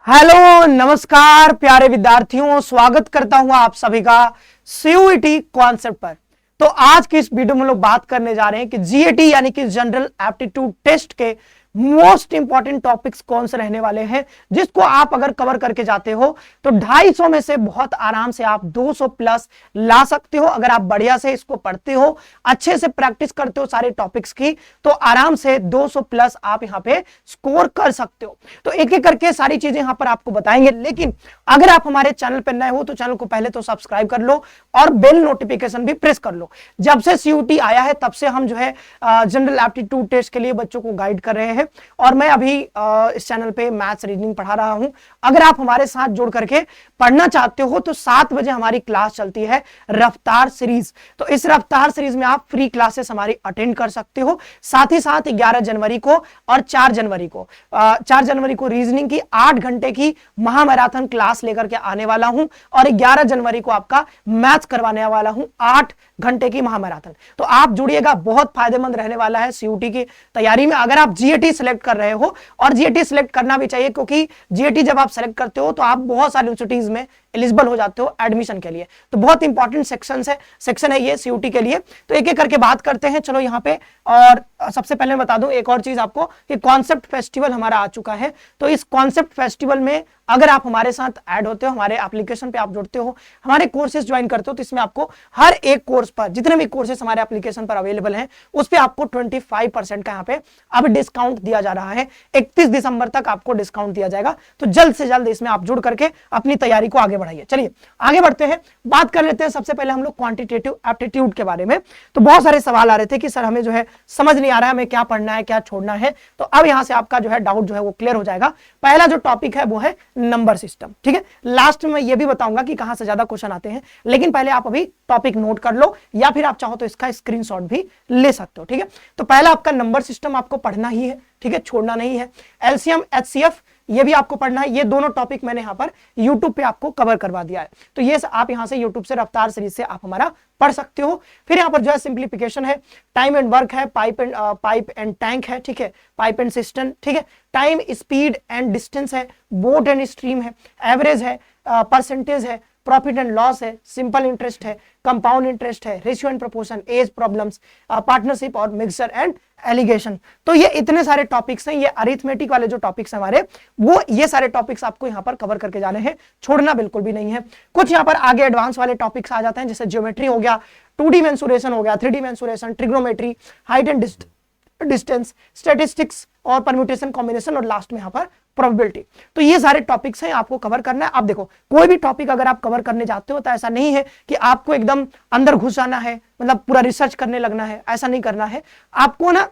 Hello नमस्कार प्यारे विद्यार्थियों, स्वागत करता हूं आप सभी का सीयूईटी कॉन्सेप्ट पर। तो आज की इस वीडियो में हम लोग बात करने जा रहे हैं कि जीएटी यानी कि जनरल एप्टीट्यूड टेस्ट के मोस्ट इंपॉर्टेंट टॉपिक्स कौन से रहने वाले हैं, जिसको आप अगर कवर करके जाते हो तो 250 में से बहुत आराम से आप 200 प्लस ला सकते हो। अगर आप बढ़िया से इसको पढ़ते हो, अच्छे से प्रैक्टिस करते हो सारे टॉपिक्स की, तो आराम से 200 प्लस आप यहां पे स्कोर कर सकते हो। तो एक एक करके सारी चीजें यहां पर आपको बताएंगे, लेकिन अगर आप हमारे चैनल पर नए हो तो चैनल को पहले तो सब्सक्राइब कर लो और बेल नोटिफिकेशन भी प्रेस कर लो। जब से सीयूटी आया है तब से हम जो है जनरल एप्टीट्यूड टेस्ट के लिए बच्चों को गाइड कर रहे हैं और मैं अभी इस चैनल पे मैथ्स रीजनिंग पढ़ा रहा हूं। अगर आप हमारे साथ जुड़ करके पढ़ना चाहते हो तो 7 बजे हमारी क्लास चलती है रफ्तार सीरीज। तो इस रफ्तार सीरीज में आप फ्री क्लासेस हमारी अटेंड कर सकते हो। साथ ही साथ 11 जनवरी को और 4 जनवरी को रीजनिंग की 8 घंटे की महामैराथन क्लास लेकर के आने वाला हूं और 11 जनवरी को आपका मैथ्स करवाने वाला हूं 8 घंटे की महामैराथन। तो आप जुड़िएगा, बहुत फायदेमंद रहने वाला है सीयूटी की तैयारी में। अगर आप जीएटी सिलेक्ट कर रहे हो, और जीएटी सिलेक्ट करना भी चाहिए क्योंकि जीएटी जब आप सिलेक्ट करते हो तो आप बहुत सारे इंस्टीट्यूट में एलिजिबल हो जाते हो एडमिशन के लिए। तो बहुत इंपॉर्टेंट सेक्शन है ये सीयूटी के लिए। तो एक एक करके बात करते हैं। चलो यहाँ पे, और सबसे पहले बता दूं एक और चीज आपको कि कॉन्सेप्ट फेस्टिवल हमारा आ चुका है। तो इस कॉन्सेप्ट फेस्टिवल में अगर आप हमारे साथ ऐड होते हो, हमारे एप्लीकेशन पे आप जुड़ते हो, हमारे कोर्सेज ज्वाइन करते हो, तो इसमें आपको हर एक कोर्स पर, जितने भी कोर्सेज हमारे एप्लीकेशन पर अवेलेबल हैं, उस पे आपको 25% का यहाँ पे अब डिस्काउंट दिया जा रहा है। 31 दिसंबर तक आपको डिस्काउंट दिया जाएगा। तो जल्द से जल्द इसमें आप जुड़ करके अपनी तैयारी को आगे बढ़ाइए। चलिए आगे बढ़ते हैं, बात कर लेते हैं। सबसे पहले हम लोग क्वांटिटेटिव एप्टीट्यूड के बारे में। तो बहुत सारे सवाल आ रहे थे कि सर हमें जो है समझ नहीं आ रहा है, हमें क्या पढ़ना है क्या छोड़ना है। तो अब यहां से आपका जो है डाउट जो है वो क्लियर हो जाएगा। पहला जो टॉपिक है वो है नंबर सिस्टम। ठीक है, लास्ट में ये भी बताऊंगा कि कहां से ज्यादा क्वेश्चन आते हैं, लेकिन पहले आप अभी टॉपिक नोट कर लो, या फिर आप चाहो तो इसका स्क्रीनशॉट भी ले सकते हो। ठीक है, तो पहला आपका नंबर सिस्टम आपको पढ़ना ही है, ठीक है, छोड़ना नहीं है। एलसीएम एचसीएफ ये भी आपको पढ़ना है। ये दोनों टॉपिक मैंने यहां पर YouTube पे आपको कवर करवा दिया है। तो ये आप यहां से YouTube से रफ्तार सीरीज से आप हमारा पढ़ सकते हो। फिर यहां पर जो है सिंप्लीफिकेशन है, टाइम एंड वर्क है, पाइप एंड टैंक है, ठीक है, पाइप एंड सिस्टम, ठीक है, टाइम स्पीड एंड डिस्टेंस है, बोट एंड स्ट्रीम है, एवरेज है, परसेंटेज है, प्रॉफिट एंड लॉस है, सिंपल इंटरेस्ट है, कंपाउंड इंटरेस्ट है, ratio and proportion, age problems, partnership और मिक्सचर एंड एलिगेशन। तो ये इतने सारे टॉपिक्स हैं। ये अरिथमेटिक वाले जो टॉपिक्स हैं हमारे, वो ये सारे टॉपिक्स आपको यहाँ पर कवर करके जाने हैं, छोड़ना बिल्कुल भी नहीं है। कुछ यहाँ पर आगे एडवांस वाले टॉपिक्स आ जाते हैं, जैसे ज्योमेट्री हो गया, 2D मेंसुरेशन हो गया, 3D mensuration, trigonometry, height and distance, statistics और परम्यूटेशन कॉम्बिनेशन, और लास्ट में यहाँ पर प्रोबेबिलिटी। तो ये सारे टॉपिक्स हैं, आपको कवर करना है। आप देखो, कोई भी टॉपिक अगर आप कवर करने जाते हो तो ऐसा नहीं है कि आपको एकदम अंदर घुस जाना है, मतलब पूरा रिसर्च करने लगना है, ऐसा नहीं करना है। आपको ना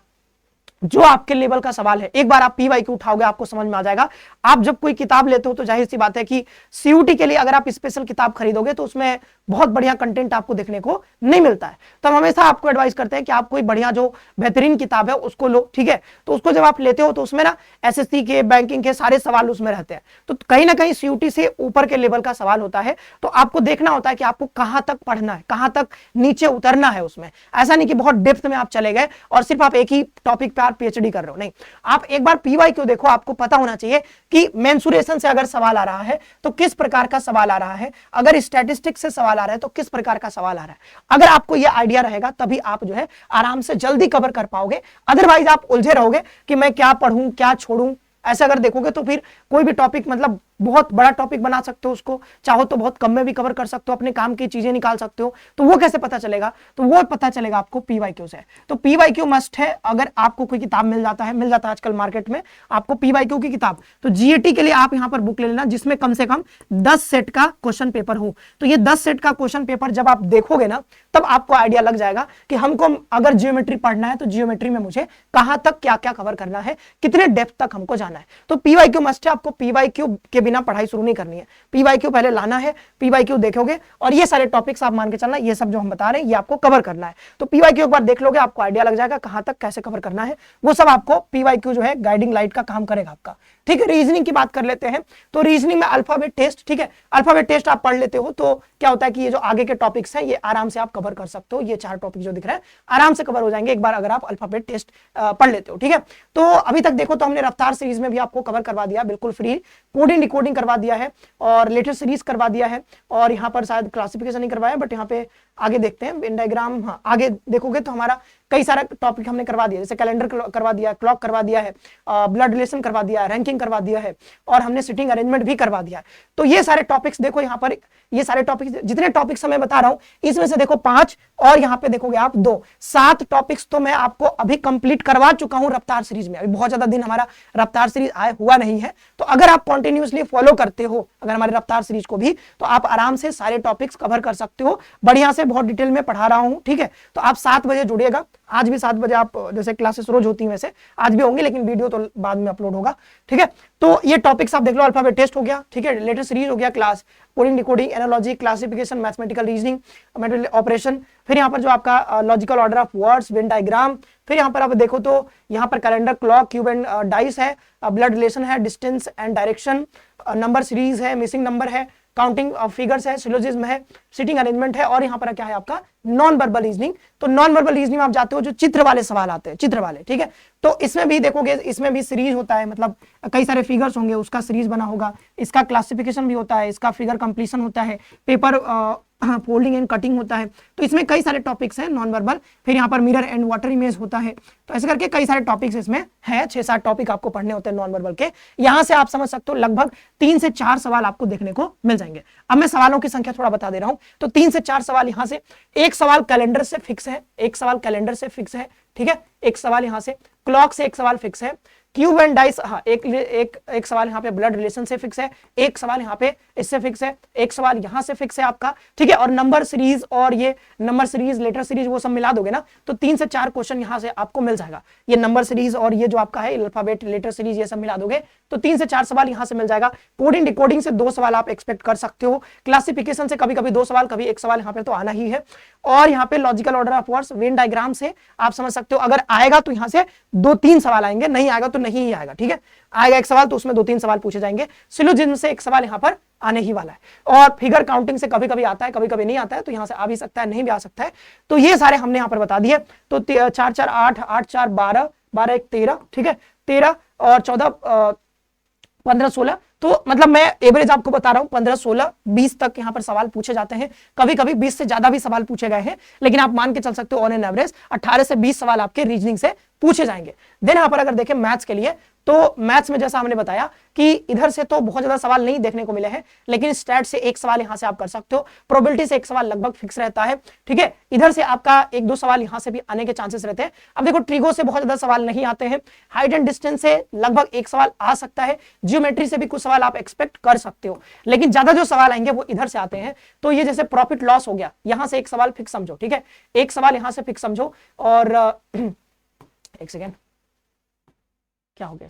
जो आपके लेवल का सवाल है, एक बार आप पीवाईक्यू उठाओगे आपको समझ में आ जाएगा। आप जब कोई किताब लेते हो तो जाहिर सी बात है कि सीयूटी के लिए अगर आप स्पेशल किताब खरीदोगे तो उसमें बहुत बढ़िया कंटेंट आपको देखने को नहीं मिलता है। तो हम हमेशा आपको एडवाइस करते हैं कि आप कोई बढ़िया जो बेहतरीन किताब है उसको लो, ठीक है। तो उसको जब आप लेते हो तो उसमें ना एसएससी के, बैंकिंग के सारे सवाल उसमें रहते हैं। तो कहीं ना कहीं सीयूटी से ऊपर के लेवल का सवाल होता है। तो आपको देखना होता है कि आपको कहां तक पढ़ना है, कहां तक नीचे उतरना है उसमें। ऐसा नहीं कि बहुत डेप्थ में आप चले गए और सिर्फ आप एक ही टॉपिक पे पीएचडी कर रहे हो, नहीं। आप एक बार पीवाईक्यू देखो, आपको पता होना चाहिए कि मेंसुरेशन से अगर सवाल आ रहा है तो किस प्रकार का सवाल आ रहा है, अगर स्टैटिस्टिक्स से सवाल आ रहा है तो किस प्रकार का सवाल आ रहा है। अगर आपको यह आइडिया रहेगा तभी आप जो है आराम से जल्दी कवर कर पाओगे। अदरवाइज आप उलझे रहोगे कि मैं क्या पढ़ूं क्या छोड़ूं। ऐसा अगर देखोगे तो फिर कोई भी टॉपिक, मतलब बहुत बड़ा टॉपिक बना सकते हो उसको, चाहो तो बहुत कम में भी कवर कर सकते हो, अपने काम की चीजें निकाल सकते हो। तो वो कैसे पता चलेगा? तो वो पता चलेगा आपको पीवाईक्यू से। तो पीवाईक्यू मस्ट है। अगर आपको कोई किताब मिल जाता है आजकल मार्केट में आपको पीवाईक्यू की किताब, तो जीएटी के लिए आप यहां पर बुक ले लेना जिसमें कम से कम 10 सेट का क्वेश्चन पेपर हो। तो ये 10 सेट का क्वेश्चन पेपर जब आप देखोगे ना, तब आपको आइडिया लग जाएगा कि हमको अगर जियोमेट्री पढ़ना है तो जियोमेट्री में मुझे कहां तक क्या क्या कवर करना है, कितने डेप्थ तक हमको जाना है। तो पीवाईक्यू मस्ट है। आपको पीवाईक्यू के बिना पढ़ाई शुरू नहीं करनी है, पीवाईक्यू पहले लाना है। पीवाईक्यू देखोगे और ये सारे टॉपिक्स आप मान के चलना, ये सब जो हम बता रहे हैं ये आपको कवर करना है। तो पीवाईक्यू एक बार देख लोगे, आपको आइडिया लग जाएगा कहां तक कैसे कवर करना है। वो सब आपको पीवाईक्यू जो है गाइडिंग लाइट का काम करेगा आपका। ठीक है, रीजनिंग की बात कर लेते हैं। तो रीजनिंग में अल्फाबेट टेस्ट, ठीक है, अल्फाबेट टेस्ट आप पढ़ लेते हो तो क्या होता है कि ये जो आगे के टॉपिक्स हैं ये आराम से आप कवर कर सकते हो। ये 4 टॉपिक जो दिख रहे हैं आराम से कवर हो जाएंगे एक बार अगर आप अल्फाबेट टेस्ट पढ़ लेते हो। ठीक है, तो अभी तक देखो तो हमने रफ्तार सीरीज में भी आपको कवर करवा दिया, बिल्कुल फ्री, कोडिंग डिकोडिंग करवा दिया है और लेटेस्ट सीरीज करवा दिया है, और यहाँ पर शायद क्लासिफिकेशन नहीं करवाया, बट यहाँ पे आगे देखते हैं वेन डायग्राम। हाँ, आगे देखोगे तो हमारा कई सारा टॉपिक हमने करवा दिया, जैसे कैलेंडर करवा दिया, क्लॉक करवा दिया है, ब्लड रिलेशन करवा दिया है, रैंकिंग करवा दिया है, और हमने सिटिंग अरेंजमेंट भी करवा दिया है। तो ये सारे टॉपिक्स देखो यहाँ पर, ये सारे टॉपिक्स, जितने टॉपिक्स मैं बता रहा हूं इसमें से देखो 5 और यहाँ पे देखोगे आप 2, 7 टॉपिक्स तो मैं आपको अभी कंप्लीट करवा चुका हूं रफ्तार सीरीज में। अभी बहुत ज्यादा दिन हमारा रफ्तार सीरीज आया हुआ नहीं है, तो अगर आप कंटिन्यूअसली फॉलो करते हो अगर हमारे रफ्तार सीरीज को भी, तो आप आराम से सारे टॉपिक्स कवर कर सकते हो। बढ़िया से बहुत डिटेल में पढ़ा रहा हूं, ठीक है। तो आप 7 बजे जुड़िएगा, आज भी 7 बजे आप, जैसे क्लासेस रोज होती हैं वैसे आज भी होंगी, लेकिन वीडियो तो बाद में अपलोड होगा, ठीक है। तो ये टॉपिक्स आप देख लो, अल्फाबेट टेस्ट हो गया, ठीक है, लेटेस्ट सीरीज हो गया, class coding decoding, analogy, classification, mathematical reasoning, method operation, फिर यहाँ पर जो आपका logical order of words, Venn diagram, फिर यहाँ पर आप देखो तो यहाँ पर calendar, clock, cube and dice है, ब्लड रिलेशन है, distance and direction, number series है, मिसिंग नंबर है, काउंटिंग ऑफ फिगर्स है, सिलोजिज्म है, सिटिंग अरेंजमेंट है, और यहाँ पर क्या है आपका नॉन वर्बल रीजनिंग। तो नॉन वर्बल रीजनिंग आप जाते हो जो चित्र वाले सवाल आते हैं, चित्र वाले, ठीक है। तो इसमें भी देखोगे, इसमें भी सीरीज होता है, मतलब कई सारे फिगर्स होंगे, उसका सीरीज बना होगा, इसका क्लासिफिकेशन भी होता है, इसका फिगर कंप्लीशन होता है, पेपर फोल्डिंग एंड कटिंग होता है। तो इसमें कई सारे टॉपिक्स हैं नॉन वर्बल। फिर यहाँ पर मिरर एंड वाटर इमेज होता है। तो ऐसे करके कई सारे टॉपिक्स इसमें है, 6-7 टॉपिक आपको पढ़ने होते हैं नॉन वर्बल के। यहाँ से आप समझ सकते हो लगभग 3 से 4 सवाल आपको देखने को मिल जाएंगे। अब मैं सवालों की संख्या थोड़ा बता दे रहा हूँ। तो 3 से 4 सवाल यहाँ से, एक सवाल कैलेंडर से फिक्स है, एक सवाल कैलेंडर से फिक्स है, ठीक है, एक सवाल यहाँ से क्लॉक से, एक सवाल फिक्स है, क्यूब एंड डाइस, हाँ एक सवाल यहाँ पे ब्लड रिलेशन से फिक्स है, एक सवाल यहाँ पे इससे फिक्स है, एक सवाल यहाँ से फिक्स है आपका, ठीक है। और नंबर सीरीज और ये नंबर सीरीज, लेटर सीरीज, वो सब मिला दोगे ना तो 3 से 4 क्वेश्चन यहाँ से आपको मिल जाएगा। ये नंबर सीरीज और ये जो आपका है अल्फाबेट, लेटर सीरीज, ये सब मिला दोगे तो 3 से 4 सवाल यहाँ से मिल जाएगा। कोडिंग डिकोडिंग से 2 सवाल आप एक्सपेक्ट कर सकते हो। क्लासिफिकेशन से कभी कभी 2 सवाल, कभी 1 सवाल यहाँ पे तो आना ही है। और यहाँ पे logical order of words, Venn diagram से आप समझ सकते हो अगर आएगा तो यहाँ से 2-3 सवाल आएंगे, नहीं आएगा तो नहीं ही आएगा, ठीक है। आएगा 1 सवाल तो उसमें 2-3 सवाल पूछे जाएंगे। सिलोजिज्म से 1 सवाल यहाँ पर आने ही वाला है। और फिगर काउंटिंग से कभी कभी आता है, कभी कभी नहीं आता है, तो यहाँ से आ भी सकता है, नहीं भी आ सकता है। तो ये सारे हमने यहाँ पर बता दिए। तो 4-4 8, 8-4 12, 12-1 13, ठीक है, 13 और 14 15 16। तो मतलब मैं एवरेज आपको बता रहा हूं 15 16 20 तक यहाँ पर सवाल पूछे जाते हैं। कभी कभी 20 से ज्यादा भी सवाल पूछे गए हैं, लेकिन आप मान के चल सकते हो ऑन एन एवरेज 18 से 20 सवाल आपके रीजनिंग से पूछे जाएंगे। देन यहाँ पर अगर देखें मैथ्स के लिए, तो मैथ्स में जैसा हमने बताया कि इधर से तो बहुत ज्यादा सवाल नहीं देखने को मिले हैं, लेकिन स्टैट से 1 सवाल यहां से आप कर सकते हो, प्रोबेबिलिटी से 1 सवाल लगभग फिक्स रहता है, ठीक है। इधर से आपका 1-2 सवाल यहां से भी आने के चांसेस रहते हैं। अब देखो ट्रिगो से बहुत ज्यादा सवाल नहीं आते हैं, हाइट एंड डिस्टेंस से लगभग 1 सवाल आ सकता है, जियोमेट्री से भी कुछ सवाल आप एक्सपेक्ट कर सकते हो, लेकिन ज्यादा जो सवाल आएंगे वो इधर से आते हैं। तो ये जैसे प्रॉफिट लॉस हो गया, यहां से 1 सवाल फिक्स समझो, ठीक है, 1 सवाल यहां से फिक्स समझो। और 1 सेकेंड, क्या हो गया,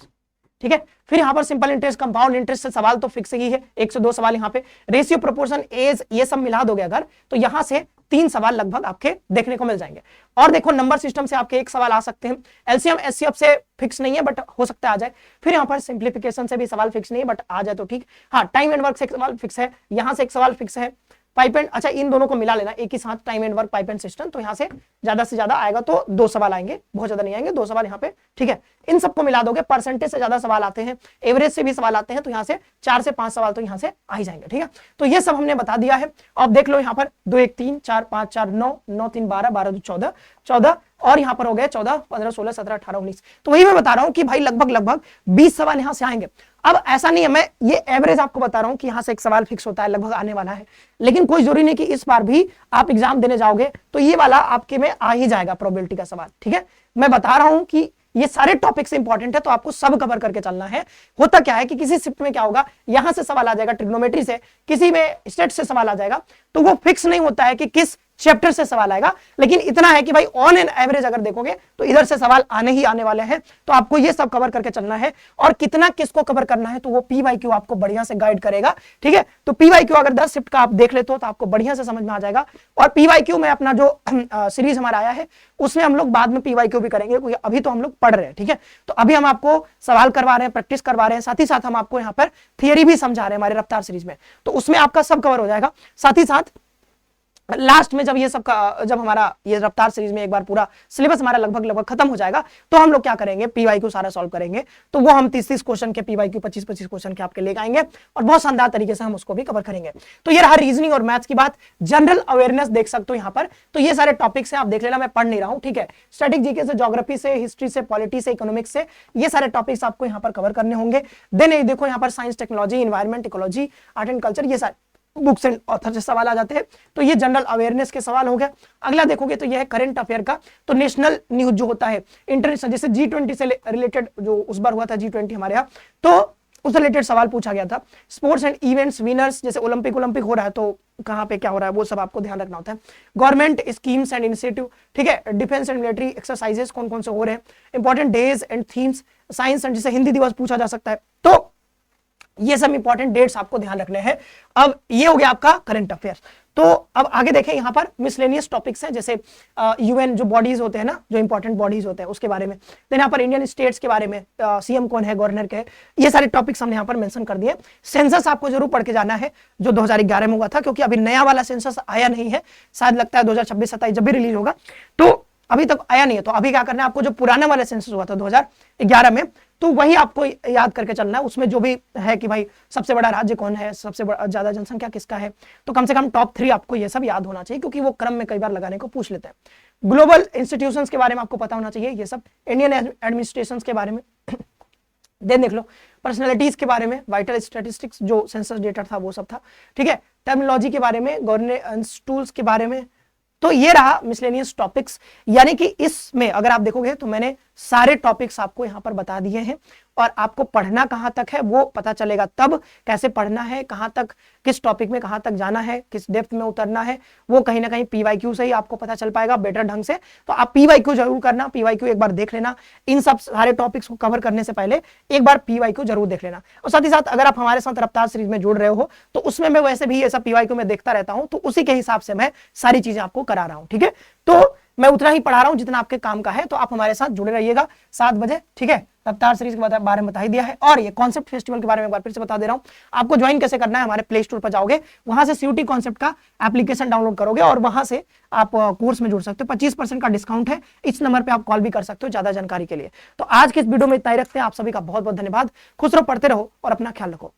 ठीक है। फिर यहां पर सिंपल इंटरेस्ट, कंपाउंड इंटरेस्ट से सवाल तो फिक्स ही है, 1 से 2 सवाल यहाँ पे। रेशियो, प्रोपोर्शन, एज, ये सब मिला दोगे अगर, तो यहां से 3 सवाल लगभग आपके देखने को मिल जाएंगे। और देखो नंबर सिस्टम से आपके 1 सवाल आ सकते हैं, एलसीएम एचसीएफ से फिक्स नहीं है बट हो सकता है आ जाए। फिर यहाँ पर सिंप्लीफिकेशन से भी सवाल फिक्स नहीं है बट आ जाए तो ठीक। हाँ, टाइम एंड वर्क से 1 सवाल फिक्स है, यहां से 1 सवाल फिक्स है। पाइप एंड, अच्छा इन दोनों को मिला लेना एक ही साथ, time and work, pipe and system, तो यहाँ से ज्यादा आएगा तो 2 सवाल आएंगे, बहुत ज्यादा नहीं आएंगे, 2 सवाल यहाँ पे, ठीक है। इन सबको मिला दोगे, परसेंटेज से ज्यादा सवाल आते हैं, एवरेज से भी सवाल आते हैं, तो यहाँ से 4 से 5 सवाल तो यहाँ से आ ही जाएंगे, ठीक है। तो ये सब हमने बता दिया है। अब देख लो यहाँ पर 2 1 3 4 5 4 9 9 3 12 12 2 14 14 और यहाँ पर हो गए 14 15 16 17 18 19। तो वही मैं बता रहा हूँ कि भाई लगभग 20 सवाल यहाँ से आएंगे। अब ऐसा नहीं है, मैं ये एवरेज आपको बता रहा हूं कि यहां से 1 सवाल फिक्स होता है, लगभग आने वाला है, लेकिन कोई जरूरी नहीं कि इस बार भी आप एग्जाम देने जाओगे तो ये वाला आपके में आ ही जाएगा प्रोबेबिलिटी का सवाल, ठीक है। मैं बता रहा हूं कि ये सारे टॉपिक्स इंपॉर्टेंट है, तो आपको सब कवर करके चलना है। होता क्या है कि किसी शिफ्ट में क्या होगा, यहां से सवाल आ जाएगा ट्रिग्नोमेट्री से, किसी में स्टेट से सवाल आ जाएगा, तो वो फिक्स नहीं होता है कि किस चैप्टर से सवाल आएगा। लेकिन इतना है कि भाई ऑन एन एवरेज अगर देखोगे तो इधर से सवाल आने ही आने वाले हैं, तो आपको ये सब कवर करके चलना है। और कितना किसको कवर करना है तो वो पीवाईक्यू आपको बढ़िया से गाइड करेगा, ठीक है। तो पीवाईक्यू अगर 10 शिफ्ट का आप देख लेते हो तो आपको बढ़िया से समझ में आ जाएगा। और पीवाईक्यू में अपना जो सीरीज हमारा आया है उसमें हम लोग बाद में पीवाईक्यू भी करेंगे, क्योंकि अभी तो हम लोग पढ़ रहे हैं, ठीक है। तो अभी हम आपको सवाल करवा रहे हैं, प्रैक्टिस करवा रहे हैं, साथ ही साथ हम आपको यहाँ पर थियरी भी समझा रहे हैं हमारे रफ्तार सीरीज में, तो उसमें आपका सब कवर हो जाएगा। साथ ही साथ लास्ट में जब ये सब का जब हमारा ये रफ्तार सीरीज में एक बार पूरा सिलेबस हमारा लगभग खत्म हो जाएगा तो हम लोग क्या करेंगे, पीवाईक्यू सारा सॉल्व करेंगे। तो वो हम 30 क्वेश्चन के पीवाईक्यू 25 क्वेश्चन के आपके लेके आएंगे और बहुत शानदार तरीके से हम उसको भी कवर करेंगे। तो ये रहा रीजनिंग और मैथ्स की बात। जनरल अवेयरनेस देख सकते हो यहाँ पर, तो ये सारे टॉपिक्स हैं, आप देख लेना, मैं पढ़ नहीं रहा हूँ, ठीक है। स्टैटिक जीके से, ज्योग्राफी से, हिस्ट्री से, पॉलिटी से, इकोनॉमिक्स से, ये सारे टॉपिक्स आपको यहाँ पर कवर करने होंगे। देन देखो यहाँ पर science, technology, environment, ecology, art and culture, ये सारे बुक्स एंड ऑथर से सवाल आ जाते हैं। तो ये जनरल अवेयरनेस के सवाल हो गए। अगला देखोगे तो ये है करंट अफेयर का। तो नेशनल न्यूज जो होता है, इंटरनेशनल, जैसे G20 से रिलेटेड जो उस बार हुआ था G20 हमारे यहाँ, तो उस रिलेटेड सवाल पूछा गया था। स्पोर्ट्स एंड इवेंट्स विनर्स, जैसे ओलंपिक हो रहा है तो कहाँ पे क्या हो रहा है वो सब आपको ध्यान रखना होता है। गवर्नमेंट स्कीम्स एंड इनिशिएटिव, ठीक है। डिफेंस एंड मिलिट्री एक्सरसाइजेस कौन कौन से हो रहे हैं, important days and themes, science and, जैसे हिंदी दिवस पूछा जा सकता है। तो ये सब इंपॉर्टेंट डेट्स आपको ध्यान रखने हैं। अब ये हो गया आपका करंट अफेयर्स। तो अब आगे देखें, यहाँ पर मिसलेनियस टॉपिक्स हैं, जैसे यूएन जो बॉडीज होते हैं ना, जो इंपॉर्टेंट बॉडीज होते हैं उसके बारे में। देन यहाँ पर इंडियन स्टेट्स के बारे में, सीएम कौन है, गवर्नर के है, ये सारे टॉपिक्स हमने यहाँ पर मेंशन कर दिए। सेंसस आपको जरूर पढ़ के जाना है, जो 2011 में हुआ था, क्योंकि अभी नया वाला सेंसस आया नहीं है, शायद लगता है 2026-27 जब भी रिलीज होगा, तो अभी तक आया नहीं है। तो अभी क्या करना है आपको, जो पुराना वाला सेंसस हुआ था 2011 में, तो वही आपको याद करके चलना है। उसमें जो भी है कि भाई सबसे बड़ा राज्य कौन है, सबसे ज्यादा जनसंख्या किसका है, तो कम से कम टॉप 3 आपको ये सब याद होना चाहिए, क्योंकि वो क्रम में कई बार लगाने को पूछ लेते हैं। ग्लोबल इंस्टीट्यूशंस के बारे में आपको पता होना चाहिए, ये सब इंडियन एडमिनिस्ट्रेशन के बारे में। देन देख लो पर्सनैलिटीज के बारे में, वाइटल स्टैटिस्टिक्स जो सेंसस डेटा था वो सब था, ठीक है। टर्मिनोलॉजी के बारे में, गवर्नेंस टूल्स के बारे में। तो ये रहा मिसलेनियस टॉपिक्स। यानी कि इसमें अगर आप देखोगे तो मैंने सारे टॉपिक्स आपको यहाँ पर बता दिए हैं, और आपको पढ़ना कहाँ तक है वो पता चलेगा तब, कैसे पढ़ना है, कहाँ तक, किस टॉपिक में कहाँ तक जाना है, किस डेप्थ में उतरना है, वो कहीं ना कहीं पीवाईक्यू से ही आपको पता चल पाएगा बेटर ढंग से। तो आप पीवाईक्यू जरूर करना, पीवाईक्यू एक बार देख लेना। इन सब सारे टॉपिक्स को कवर करने से पहले एक बार पीवाईक्यू जरूर देख लेना। और साथ ही साथ अगर आप हमारे साथ रफ्तार सीरीज में जुड़ रहे हो तो उसमें मैं वैसे भी ये सब पीवाईक्यू में देखता रहता हूं, तो उसी के हिसाब से मैं सारी चीजें आपको करा रहा हूं, ठीक है। तो मैं उतना ही पढ़ा रहा हूं जितना आपके काम का है, तो आप हमारे साथ जुड़े रहिएगा 7 बजे, ठीक है। रफ्तार सीरीज के बारे में बता ही दिया है। और ये कॉन्सेप्ट फेस्टिवल के बारे में एक बार फिर से बता दे रहा हूं, आपको ज्वाइन कैसे करना है। हमारे प्ले स्टोर पर जाओगे, वहां से सीयूटी कॉन्सेप्ट का एप्लीकेशन डाउनलोड करोगे और वहां से आप कोर्स में जुड़ सकते हो। 25% का डिस्काउंट है, इस नंबर पे आप कॉल भी कर सकते हो ज्यादा जानकारी के लिए। तो आज के इस वीडियो में इतना ही रखते हैं। आप सभी का बहुत बहुत धन्यवाद। खुश रहो, पढ़ते रहो और अपना ख्याल रखो।